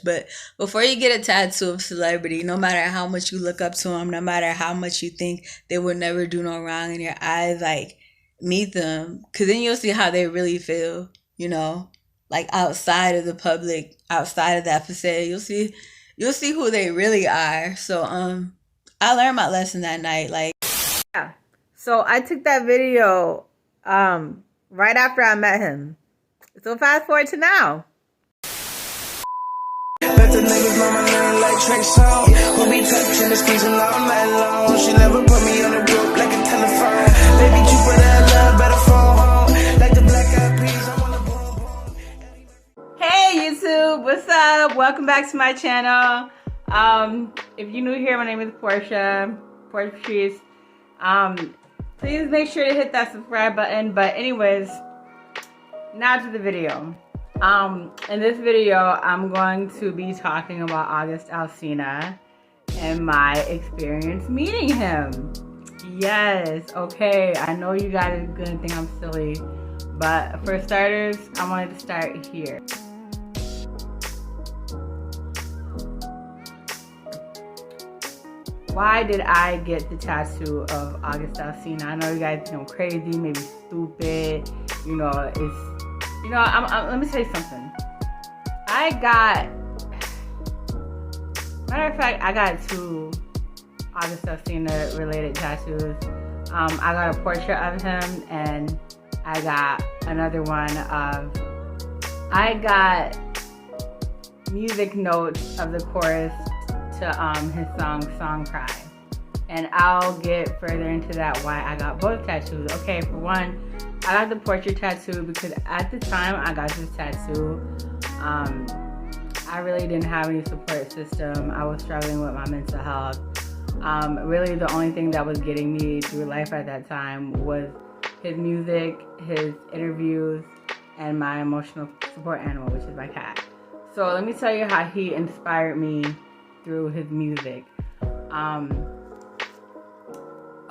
much. But before you get a tattoo of celebrity, no matter how much you look up to them, no matter how much you think they would never do no wrong in your eyes, like, meet them. Because then you'll see how they really feel, you know? Like, outside of the public, outside of that facade, you'll see who they really are. So, I learned my lesson that night. Like, yeah. So I took that video, right after I met him. So fast forward to now. Let the niggas know my name like Trey Song. Who be touching the squeezing all night long. She never put me on the rope like a telephone. Baby, you put that love, better phone home. Like the black eyed peas, I'm on the boom boom. Hey YouTube, what's up? Welcome back to my channel. If you're new here, my name is Portia Patrice. Please make sure to hit that subscribe button. But anyways, now to the video. In this video, I'm going to be talking about August Alsina and my experience meeting him. Yes, okay, I know you guys are gonna think I'm silly, but for starters, I wanted to start here. Why did I get the tattoo of August Alsina? I know you guys think I'm crazy, maybe stupid, you know, let me tell you something. Matter of fact, I got two August Alsina related tattoos. I got a portrait of him, and I got another one I got music notes of the chorus to his song Cry. And I'll get further into that why I got both tattoos. Okay, for one, I got the portrait tattoo because at the time I got this tattoo, I really didn't have any support system. I was struggling with my mental health. Really the only thing that was getting me through life at that time was his music, his interviews, and my emotional support animal, which is my cat. So let me tell you how he inspired me through his music.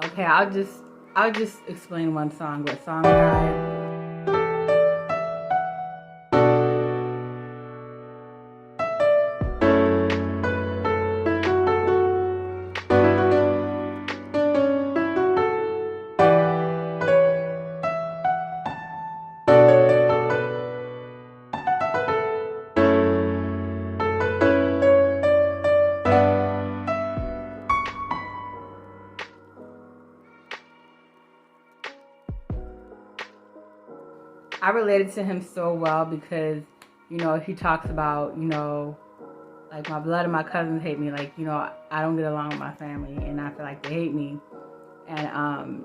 Okay, I'll just explain one song. What song Cry? I related to him so well because, you know, he talks about, you know, like my blood and my cousins hate me. Like, you know, I don't get along with my family and I feel like they hate me. And,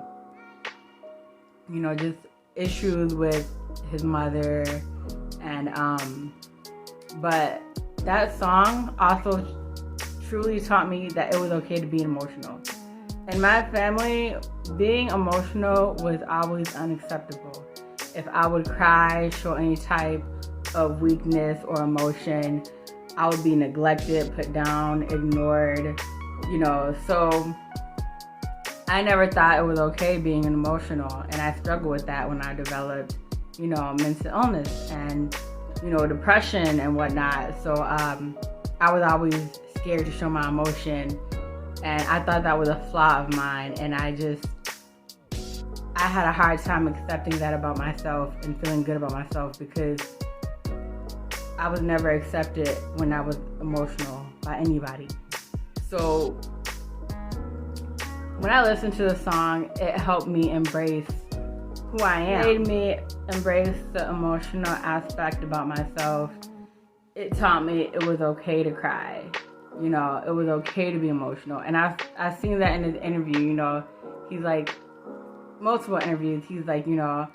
you know, just issues with his mother. And, but that song also truly taught me that it was okay to be emotional. In my family, being emotional was always unacceptable. If I would cry, show any type of weakness or emotion, I would be neglected, put down, ignored, you know. So I never thought it was okay being emotional, and I struggled with that when I developed, you know, mental illness and, you know, depression and whatnot. So I was always scared to show my emotion, and I thought that was a flaw of mine, and I had a hard time accepting that about myself and feeling good about myself because I was never accepted when I was emotional by anybody. So when I listened to the song, it helped me embrace who I am. It made me embrace the emotional aspect about myself. It taught me it was okay to cry. You know, it was okay to be emotional. And I've seen that in his interview, you know. He's like, multiple interviews, he's like, you know,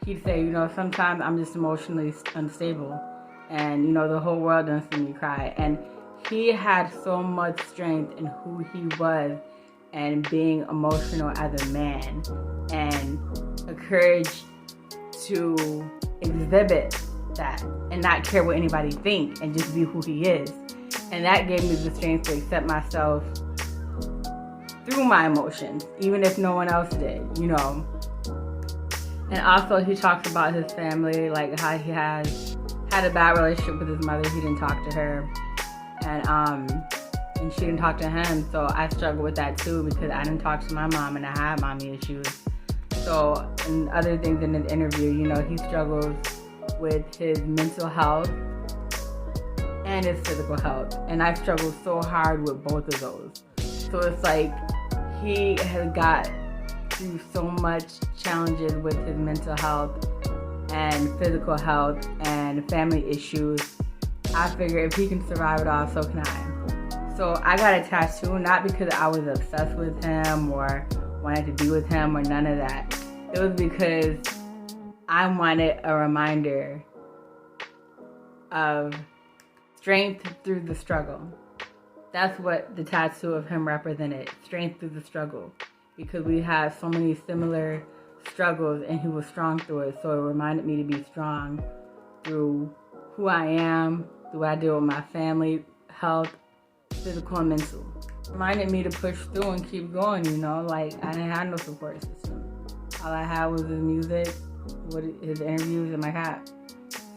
he'd say, you know, sometimes I'm just emotionally unstable and, you know, the whole world doesn't see me cry. And he had so much strength in who he was and being emotional as a man and a courage to exhibit that and not care what anybody thinks and just be who he is. And that gave me the strength to accept myself through my emotions, even if no one else did, you know. And also he talks about his family, like how he has had a bad relationship with his mother. He didn't talk to her. and she didn't talk to him. So I struggled with that too because I didn't talk to my mom and I had mommy issues. So, and other things in his interview, you know, he struggles with his mental health and his physical health. And I struggled so hard with both of those. So it's like he has got through so much challenges with his mental health and physical health and family issues. I figure if he can survive it all, so can I. So I got a tattoo, not because I was obsessed with him or wanted to be with him or none of that. It was because I wanted a reminder of strength through the struggle. That's what the tattoo of him represented, strength through the struggle. Because we had so many similar struggles and he was strong through it. So it reminded me to be strong through who I am, through what I deal with my family, health, physical and mental. Reminded me to push through and keep going, you know, like I didn't have no support system. All I had was his music, his interviews, and my cat.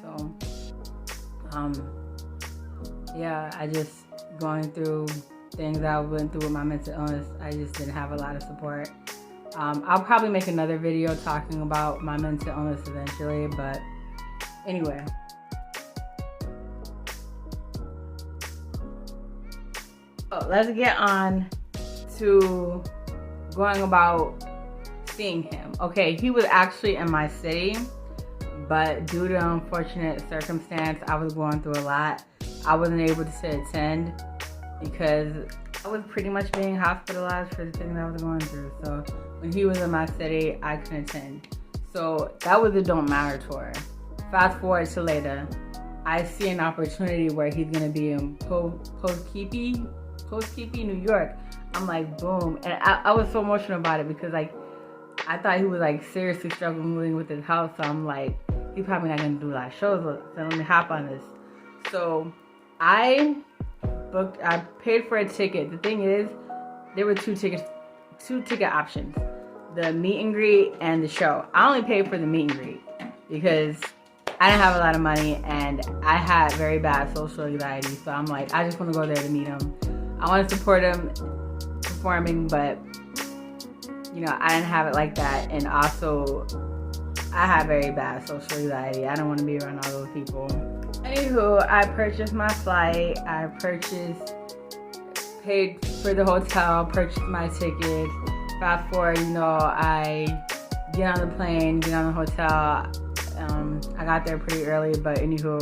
So, yeah, I just going through things I went through with my mental illness. I just didn't have a lot of support. I'll probably make another video talking about my mental illness eventually, but anyway. So let's get on to going about seeing him. Okay, he was actually in my city, but due to unfortunate circumstance, I was going through a lot. I wasn't able to attend because I was pretty much being hospitalized for the things I was going through. So when he was in my city, I couldn't attend. So that was the Don't Matter tour. Fast forward to later, I see an opportunity where he's gonna be in Poughkeepsie, New York. I'm like, boom. And I was so emotional about it because like, I thought he was like seriously struggling with his health. So I'm like, he's probably not gonna do a lot of shows. So let me hop on this. So I paid for a ticket. The thing is, there were two ticket options. The meet and greet and the show. I only paid for the meet and greet because I didn't have a lot of money and I had very bad social anxiety. So I'm like, I just want to go there to meet him. I want to support him performing, but you know, I didn't have it like that. And also, I have very bad social anxiety. I don't want to be around all those people. Anywho, I purchased my flight. I paid for the hotel, purchased my ticket. Fast forward, you know, I get on the plane, get on the hotel. I got there pretty early, but anywho,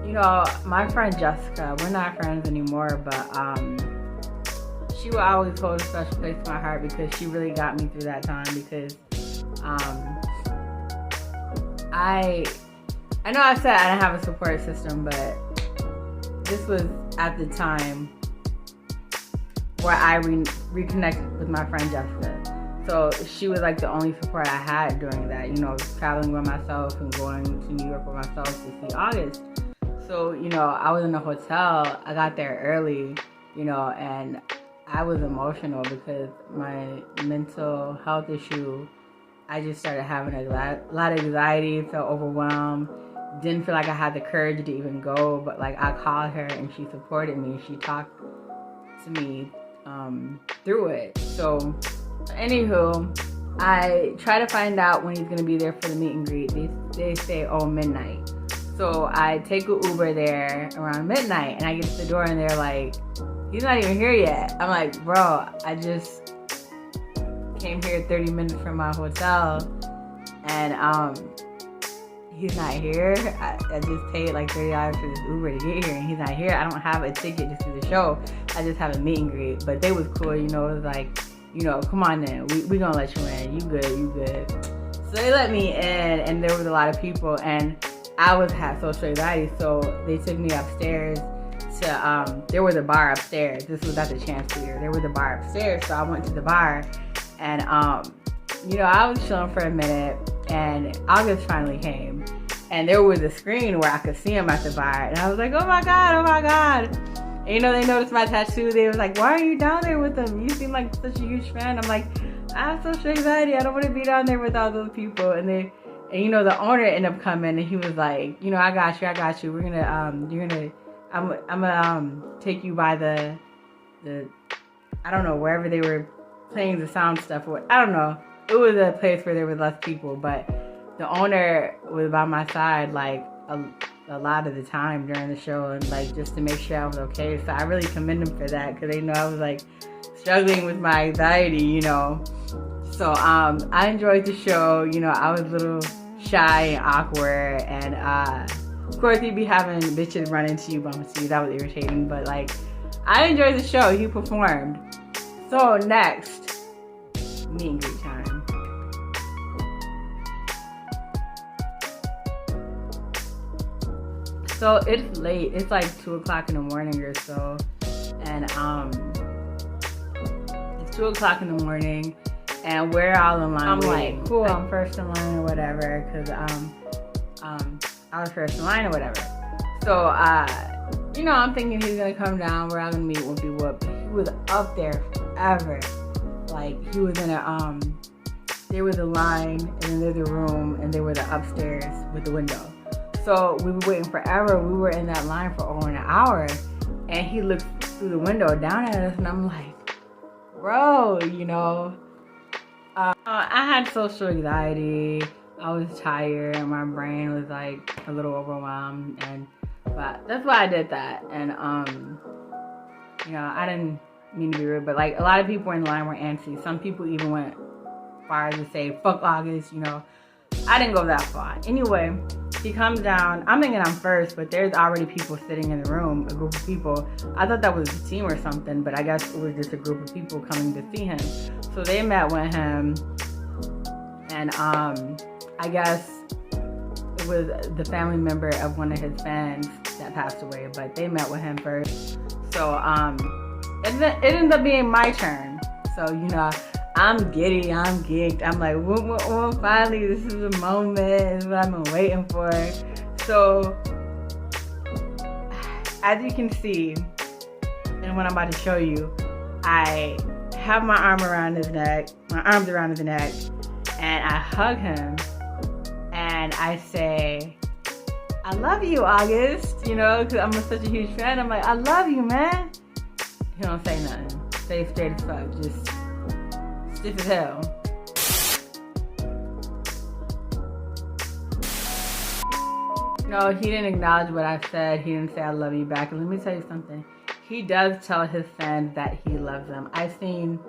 you know, my friend Jessica, we're not friends anymore, but she will always hold a special place in my heart because she really got me through that time because I know I said I didn't have a support system, but this was at the time where I reconnected with my friend Jessica. So she was like the only support I had during that, you know, traveling by myself and going to New York by myself to see August. So, you know, I was in a hotel. I got there early, you know, and I was emotional because my mental health issue, I just started having a lot of anxiety, felt overwhelmed, didn't feel like I had the courage to even go, but like I called her and she supported me. She talked to me through it. So anywho, I try to find out when he's gonna be there for the meet and greet. They say, oh, midnight. So I take an Uber there around midnight and I get to the door and they're like, he's not even here yet. I'm like, bro, I just came here 30 minutes from my hotel and he's not here. I just paid like $30 for this Uber to get here and he's not here. I don't have a ticket to see the show. I just have a meet and greet. But they was cool, you know, it was like, you know, come on then, we gonna let you in. You good. So they let me in and there was a lot of people and I had social anxiety, so they took me upstairs to, there was a bar upstairs. This was at the Chance Theater. There was a bar upstairs, so I went to the bar and, you know, I was chilling for a minute and August finally came and there was a screen where I could see him at the bar and I was like, oh my God. And, you know, they noticed my tattoo. They was like, why are you down there with them? You seem like such a huge fan. I'm like, I have social anxiety. I don't want to be down there with all those people. And And you know, the owner ended up coming, and he was like, you know, I got you. We're gonna, I'm gonna take you by the, I don't know, wherever they were playing the sound stuff, or I don't know. It was a place where there was less people, but the owner was by my side like a lot of the time during the show, and like just to make sure I was okay. So I really commend him for that, because they know I was like struggling with my anxiety, you know. So I enjoyed the show. You know, I was a little shy and awkward, and of course you'd be having bitches run into you, bump into you. That was irritating, but like I enjoyed the show. He performed. So next, meet and greet time. So it's late. It's like 2 o'clock in the morning or so, and it's 2 o'clock in the morning, and we're all in line. I'm like, cool, I'm first in line or whatever, because I was first in line or whatever. So you know, I'm thinking he's gonna come down. We're all gonna meet whoopie whoop. He was up there forever. Like he was in a there was a line, and then there's a room, and there was the upstairs with the window. So we were waiting forever. We were in that line for over an hour, and he looked through the window down at us, and I'm like, bro, you know. I had social anxiety. I was tired, and my brain was like a little overwhelmed, but that's why I did that. And you know, I didn't mean to be rude, but like a lot of people in the line were antsy. Some people even went far as to say, "Fuck August," you know. I didn't go that far. Anyway, he comes down. I'm thinking I'm first, but there's already people sitting in the room, a group of people. I thought that was a team or something, but I guess it was just a group of people coming to see him. So they met with him, and I guess it was the family member of one of his fans that passed away, but they met with him first. So it ended up being my turn. So, you know, I'm giddy, I'm geeked. I'm like, whoa, finally, this is the moment. This is what I've been waiting for. So, as you can see, and what I'm about to show you, I have my arms around his neck, and I hug him, and I say, I love you, August, you know, because I'm such a huge fan. I'm like, I love you, man. He don't say nothing. Stay straight as fuck, just stiff as hell. No, he didn't acknowledge what I said. He didn't say I love you back. And let me tell you something. He does tell his fans that he loves them. I've seen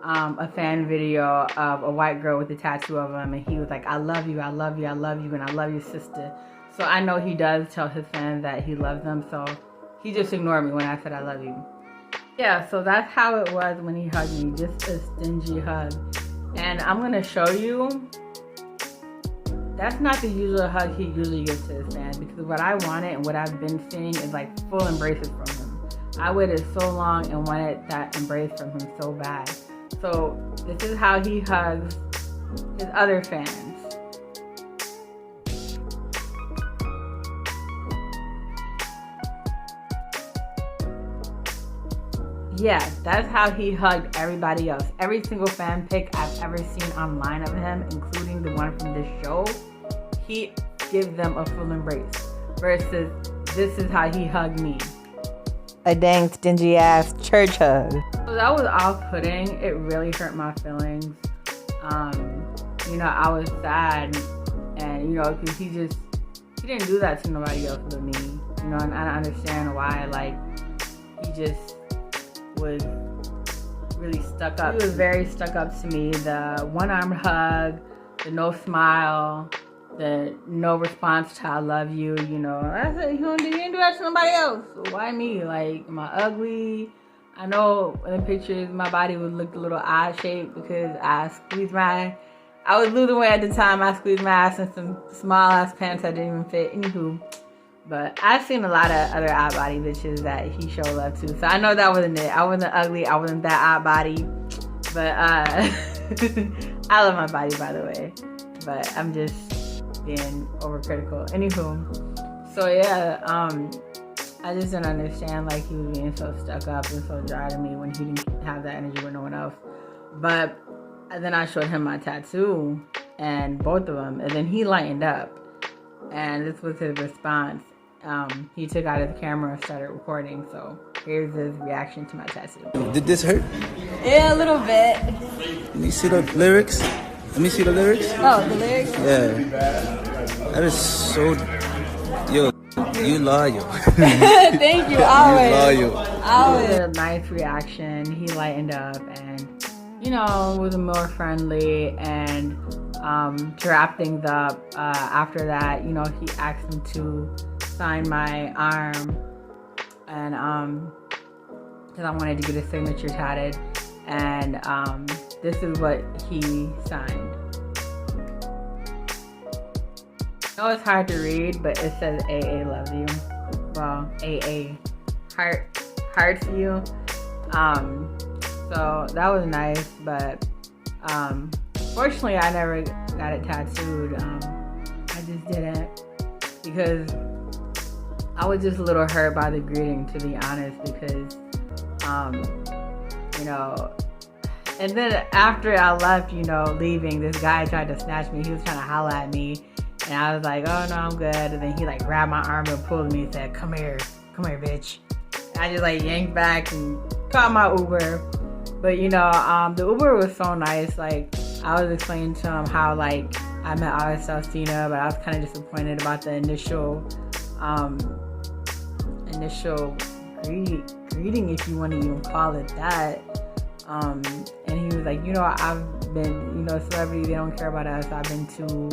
a fan video of a white girl with a tattoo of him, and he was like, I love you, I love you, I love you, and I love your sister. So I know he does tell his fans that he loves them. So he just ignored me when I said I love you. Yeah, so that's how it was when he hugged me, just a stingy hug. And I'm gonna show you, that's not the usual hug he usually gives to his fans, because what I wanted and what I've been seeing is like full embraces from him. I waited so long and wanted that embrace from him so bad. So this is how he hugs his other fans. Yeah, that's how he hugged everybody else. Every single fan pic I've ever seen online of him, including the one from this show, he gives them a full embrace. Versus, this is how he hugged me. A dang stingy ass church hug. So that was off-putting. It really hurt my feelings. You know, I was sad, and you know, because he didn't do that to nobody else but me. You know, and I don't understand why. Like, he just was really stuck up. He was very stuck up to me. The one-armed hug, the no smile, the no response to I love you, you know. I said, you didn't do that to somebody else. So why me? Like, am I ugly? I know in the pictures my body would look a little odd shaped because I was losing weight at the time. I squeezed my ass in some small ass pants that didn't even fit. Anywho. But I've seen a lot of other odd body bitches that he showed love to. So I know that wasn't it. I wasn't ugly. I wasn't that odd body. But I love my body, by the way. But I'm just being overcritical. Anywho. So yeah, I just didn't understand, like, he was being so stuck up and so dry to me when he didn't have that energy with no one else. But then I showed him my tattoo. and both of them, and then he lightened up, and this was his response. He took out his camera and started recording. So here's his reaction to my tattoo. Did this hurt? Yeah, a little bit. Let me see the lyrics. Let me see the lyrics. Oh, the lyrics? Yeah. That is so... Yo, you loyal. Thank you, always. You loyal. It was a nice reaction. He lightened up and, you know, was more friendly. And to wrap things up, after that, you know, he asked me to sign my arm, and because I wanted to get his signature tatted, and this is what he signed. I know it's hard to read, but it says AA loves you. Well, AA hearts you. So that was nice, but fortunately I never got it tattooed. I just didn't, because I was just a little hurt by the greeting, to be honest, because you know, and then after I left, you know, leaving, this guy tried to snatch me. He was trying to holler at me, and I was like, oh no, I'm good. And then he like grabbed my arm and pulled me and said, come here, bitch. And I just like yanked back and caught my Uber. But you know, the Uber was so nice. Like, I was explaining to him how like I met Alsina, but I was kind of disappointed about the initial greeting, if you want to even call it that. And he was like, you know, I've been, you know, celebrity, they don't care about us. I've been to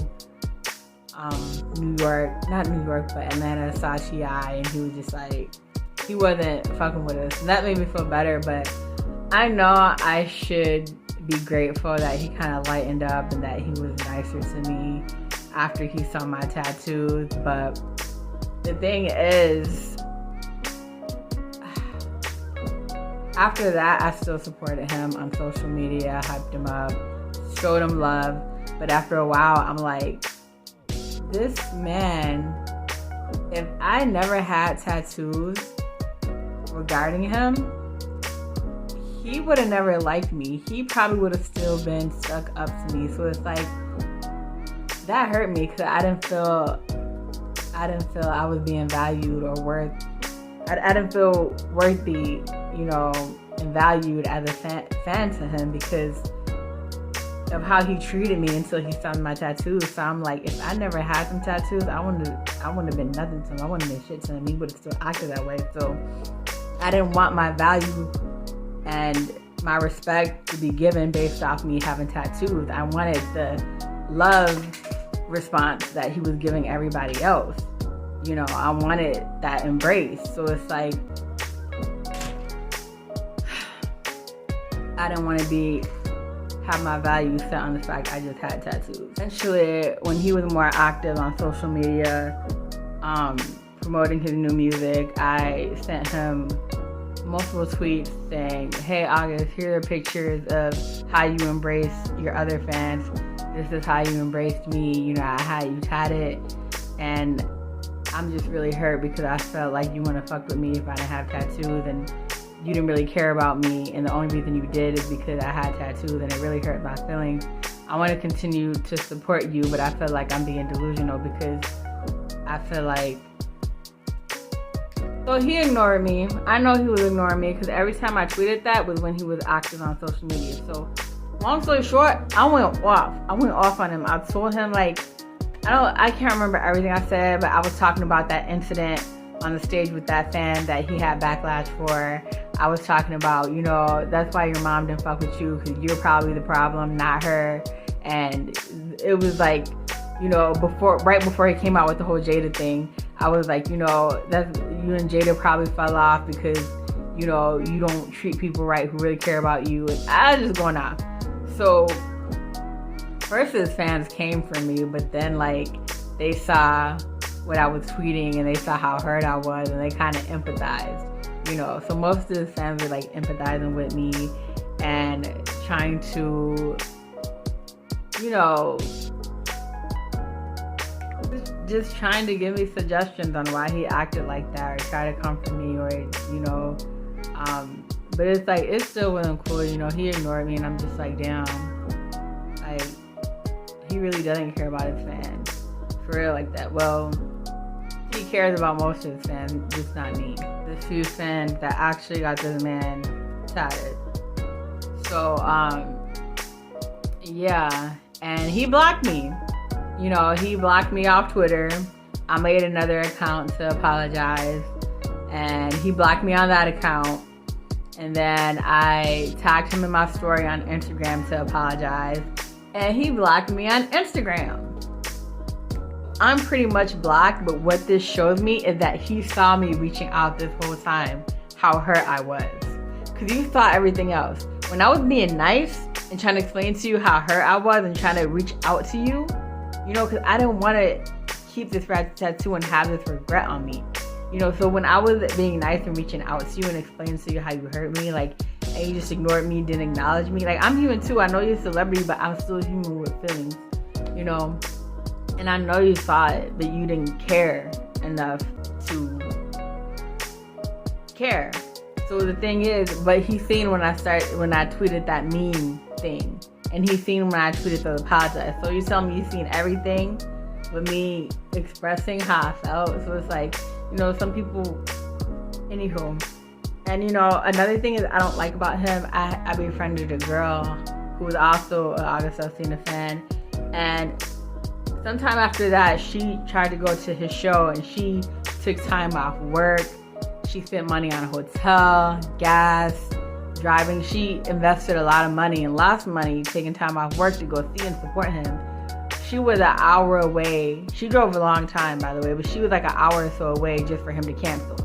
not New York, but Atlanta, Sachi, and he was just like, he wasn't fucking with us. And that made me feel better, but I know I should be grateful that he kind of lightened up and that he was nicer to me after he saw my tattoos. But the thing is, after that, I still supported him on social media, hyped him up, showed him love. But after a while, I'm like, this man, if I never had tattoos regarding him, he would have never liked me. He probably would have still been stuck up to me. So it's like, that hurt me, because I didn't feel I was being valued or worth. I didn't feel worthy, you know, and valued as a fan to him because of how he treated me until he saw my tattoos. So I'm like, if I never had some tattoos, I wouldn't have been nothing to him. I wouldn't have been shit to him. He would have still acted that way. So I didn't want my value and my respect to be given based off me having tattoos. I wanted the love response that he was giving everybody else. You know, I wanted that embrace. So it's like, I didn't want to have my value set on the fact I just had tattoos. Eventually, when he was more active on social media, promoting his new music, I sent him multiple tweets saying, hey August, here are pictures of how you embrace your other fans. This is how you embraced me. You know, I had you tatted, and I'm just really hurt because I felt like you want to fuck with me if I didn't have tattoos, and you didn't really care about me, and the only reason you did is because I had tattoos, and it really hurt my feelings. I want to continue to support you, but I feel like I'm being delusional because I feel like... So he ignored me. I know he was ignoring me because every time I tweeted that was when he was active on social media. So long story short, I went off on him. I told him, like, I can't remember everything I said, but I was talking about that incident on the stage with that fan that he had backlash for. I was talking about, you know, that's why your mom didn't fuck with you, because you're probably the problem, not her. And it was like, you know, right before he came out with the whole Jada thing, I was like, you know, that's, you and Jada probably fell off because, you know, you don't treat people right who really care about you. And I was just going off. So first his fans came for me, but then like they saw what I was tweeting and they saw how hurt I was, and they kind of empathized, you know. So most of his fans were like empathizing with me and trying to, you know, just trying to give me suggestions on why he acted like that, or try to comfort me, or, you know, but it's like, it still wasn't cool, you know. He ignored me, and I'm just like, damn, like, he really doesn't care about his fans. For real like that. Well, he cares about most of his fans, just not me. The few fans that actually got this man tatted. So, yeah. And he blocked me. You know, he blocked me off Twitter. I made another account to apologize. And he blocked me on that account. And then I tagged him in my story on Instagram to apologize. And he blocked me on Instagram. I'm pretty much blocked, but what this shows me is that he saw me reaching out this whole time, how hurt I was. Because you saw everything else. When I was being nice and trying to explain to you how hurt I was and trying to reach out to you, you know, because I didn't want to keep this rat tattoo and have this regret on me. You know, so when I was being nice and reaching out to you and explaining to you how you hurt me, like, and you just ignored me, didn't acknowledge me. Like, I'm human too. I know you're a celebrity, but I'm still human with feelings, you know. And I know you saw it, but you didn't care enough to care. So the thing is, but he's seen when I tweeted that meme thing. And he's seen when I tweeted the apologize. So you tell me you've seen everything with me expressing how I felt. So it's like, you know, some people, anywho. And you know, another thing is I don't like about him, I befriended a girl who was also an August Alsina fan. And sometime after that, she tried to go to his show and she took time off work. She spent money on a hotel, gas, driving. She invested a lot of money and lost money taking time off work to go see and support him. She was an hour away. She drove a long time, by the way, but she was like an hour or so away just for him to cancel.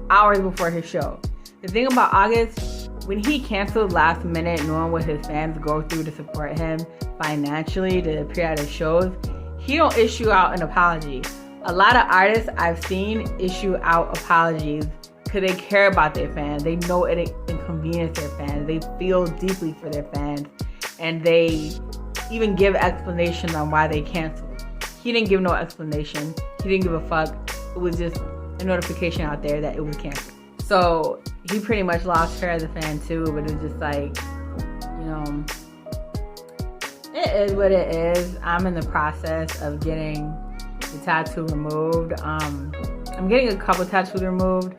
Hours before his show. The thing about August, when he canceled last minute, knowing what his fans go through to support him financially to appear at his shows, he don't issue out an apology. A lot of artists I've seen issue out apologies because they care about their fans. They know it inconveniences their fans. They feel deeply for their fans. And they even give explanations on why they canceled. He didn't give no explanation. He didn't give a fuck. It was just a notification out there that it was canceled. So he pretty much lost her as a fan too, but it's just like, you know, it is what it is. I'm in the process of getting the tattoo removed. I'm getting a couple tattoos removed.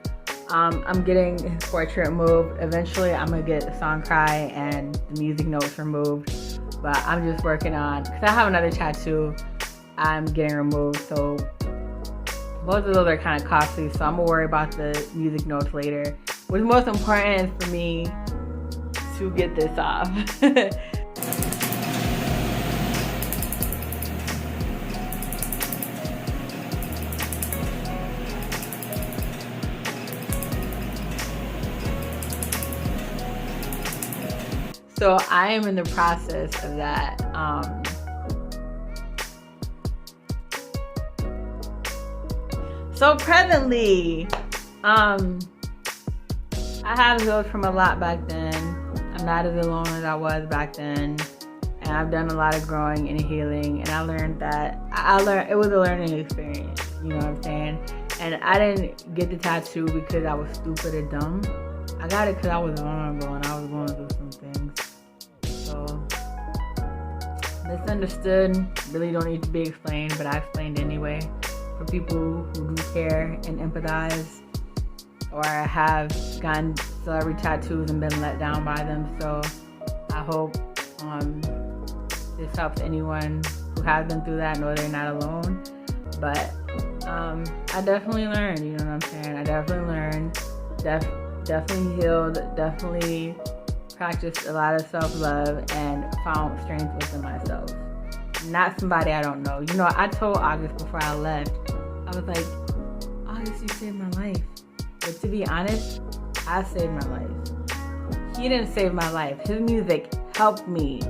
I'm getting his portrait removed. Eventually, I'm gonna get the song cry and the music notes removed. But I'm just working on, because I have another tattoo I'm getting removed. So both of those are kind of costly. So I'm gonna worry about the music notes later. What's most important is for me to get this off. So I am in the process of that. So presently, I have healed from a lot back then. I'm not as alone as I was back then. And I've done a lot of growing and healing. And I learned that, it was a learning experience. You know what I'm saying? And I didn't get the tattoo because I was stupid or dumb. I got it because I was vulnerable and I was going through some things. So, misunderstood, really don't need to be explained, but I explained anyway. For people who do care and empathize, or have gotten celebrity tattoos and been let down by them. So I hope this helps anyone who has been through that, know they're not alone. But I definitely learned, you know what I'm saying? I definitely learned, definitely healed, definitely practiced a lot of self-love and found strength within myself. Not somebody I don't know. You know, I told August before I left, I was like, August, you saved my life. But to be honest, I saved my life. He didn't save my life. His music helped me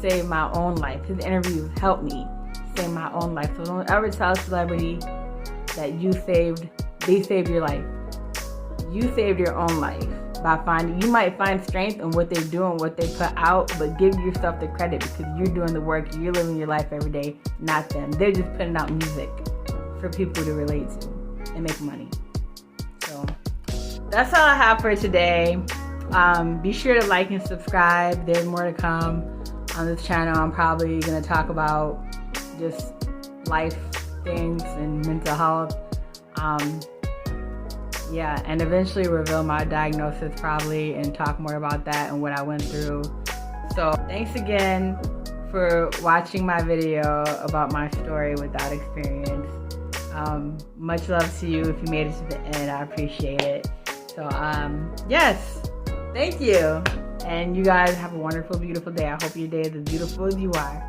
save my own life. His interviews helped me save my own life. So don't ever tell a celebrity that they saved your life. You saved your own life by you might find strength in what they do and what they put out, but give yourself the credit because you're doing the work, you're living your life every day, not them. They're just putting out music for people to relate to and make money. So that's all I have for today. Be sure to like and subscribe. There's more to come on this channel. I'm probably going to talk about just life things and mental health. Yeah, and eventually reveal my diagnosis probably and talk more about that and what I went through. So thanks again for watching my video about my story without experience. Much love to you if you made it to the end. I appreciate it. So yes, thank you. And you guys have a wonderful, beautiful day. I hope your day is as beautiful as you are.